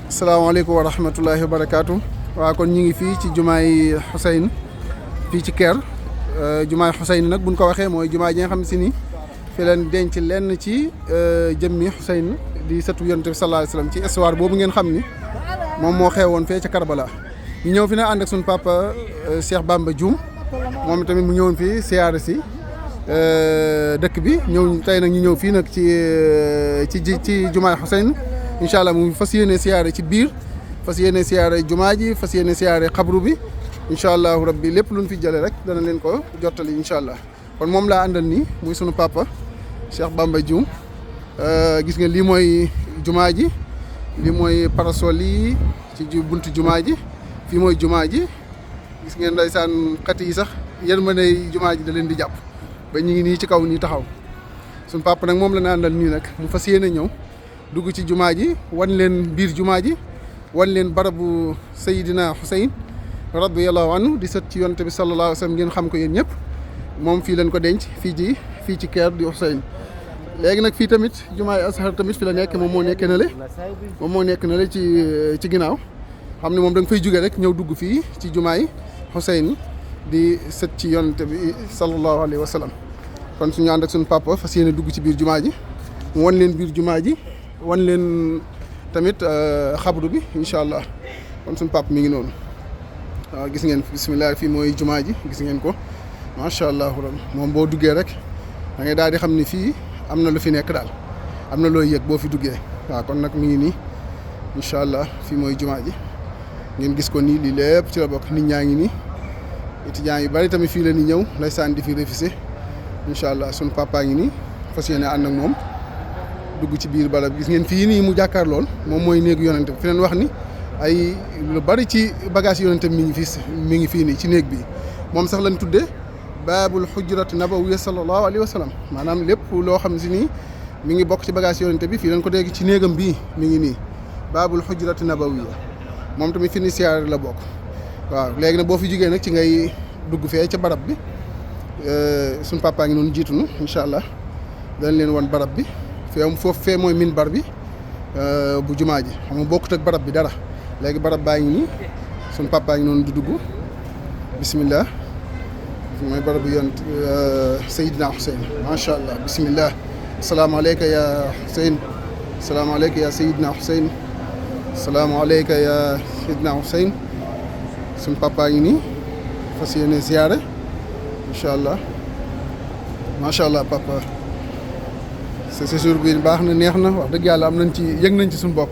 salaamaaleykum wa rahmatullahi wa barakaatu. waaw kon ñu ngi fii ci jumaay Xuseyn fii ci Kër jumaay Xuseyn nag buñ ko waxee mooy jumaa ji nga xam si ni fi leen denc lenn ci jëmmi Xuseyn di sëtu Yonent bi sallallahu alayhi wa sallam ci histoire boobu ngeen xam ni moom moo xewoon fee ca Karbala. ñu ñëw fi nag ànd ak suñu papa Cheikh Bamba Dioum moom tamit mu ñëwoon fii siyaare si dëkk bi ñëw tey nag ñu ñëw fii nag ci jumaay Xuseyn incha allah mu fas yéene siyaare ci biir fas yéene siyaare jumaa ji fas yéene siyaare xabru bi incha allahu rabbi lépp luñ fi jële rek dana leen ko jottali incha allah kon moom laa àndal nii muy sunu papa Cheikh Bamba Dioum gis nga lii mooy jumaa ji lii mooy parasol yi ci buntu jumaa ji fii mooy jumaa ji gis ngeen ndeysaan xat yi sax yéen ma ne jumaa ji da leen di jàpp ba ñu ngi nii ci kaw nii taxaw sunu papa nag moom la na àndal nii nag mu fas yéene ñëw dugg ci jumaa ji wan leen biir jumaa ji wan leen barabu Seydina Xuseyn radiyallahu anhu di sët ci yonent bi sallallahu alayhi wa sallam ngeen xam ko yéen ñëpp moom fii leen ko denc fii ci Kër di Xuseyn léegi nag fii tamit jumaay Azhar tamit fi la nekk moom moo nekk na le ci ginnaaw xam ne moom da nga fay jóge rek ñëw dugg fii ci jumaay Xuseyn di sët ci yonent bi sallallahu alayhi wa sallam kon suñu ànd ak suñu papa fas yéene dugg ci biir jumaa ji mu wan leen biir jumaa ji wan leen tamit xabru bi incha allah kon suñu papa mi ngi noonu waaw gis ngeen bisimilah fii mooy jumaa ji gis ngeen ko macha allah moom boo duggee rek da ngay daal di xam ni fii am na lu fi nekk daal am na looy yëg boo fi duggee waaw kon nag mi ngi nii incha allah fii mooy jumaa ji ngeen gis ko nii lii lépp ci la bokk nit ñaa ngi nii étudiants yu bari tamit fii la ni ñëw lay saan di fi révisé incha allah suñu papa ngi nii fas yéene ànd ak moom dugg ci biir barab gis ngeen fii nii mu jàkkaar lool moom mooy néegu yonente bi fi leen wax ni ay lu bari ci bagage yonente bi mi ngi fii nii ci néeg bi moom sax lañ tuddee baabul xujrati nabawiyya sallallahu alayhi wa sallam maanaam lépp loo xam si nii mi ngi bokk ci bagage yonente bi fii lañ ko dégg ci néegam bii mi ngi nii baabul xujrati nabawiyya moom tamit fi ni siyaare la bokk waaw léegi nag boo fi jógee nag ci ngay dugg fee ca barab bi suñ papa ngi noonu jiitunu incha allah dañ leen wan barab bi foofu fee mooy minbar bi bu jumaa ji xam nga bokkut ak barab bi dara léegi barab baa ngi nii suñ papa ngi noonu di dugg bismillah fi mooy barab bi yonent Seydina Xuseyn macha allah bismillah asalaamaaleyka ya Xuseyn asalaamaaleyka ya Seydina Xuseyn asalaamaaleyka ya Seydina Xuseyn suñ papa ngi nii fas yéene ziyaare incha allah macha allah papa sa séjour bi baax na neex na wax dëgg yàlla am nañ ci yëg nañ ci suñu bopp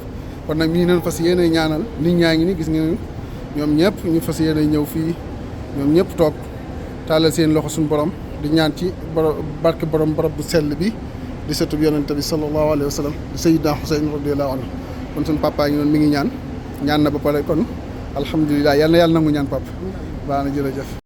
kon nag mi ngi leen fas yéene ñaanal nit ñaa ngi ni gis ngeen ñoom ñëpp ñu fas yéene ñëw fii ñoom ñëpp toog tàllal seen loxo suñu borom di ñaan ci barke borom barab bu sell bi di sëtub yonent bi sallallahu alayhi wa sallam di Sayyidina Xuseyn radiyallahu anhu kon suñu papa ngi noonu mi ngi ñaan na ba pare kon alhamdulilah yàlla na yàlla nangu ñaan papa baax na jërëjëf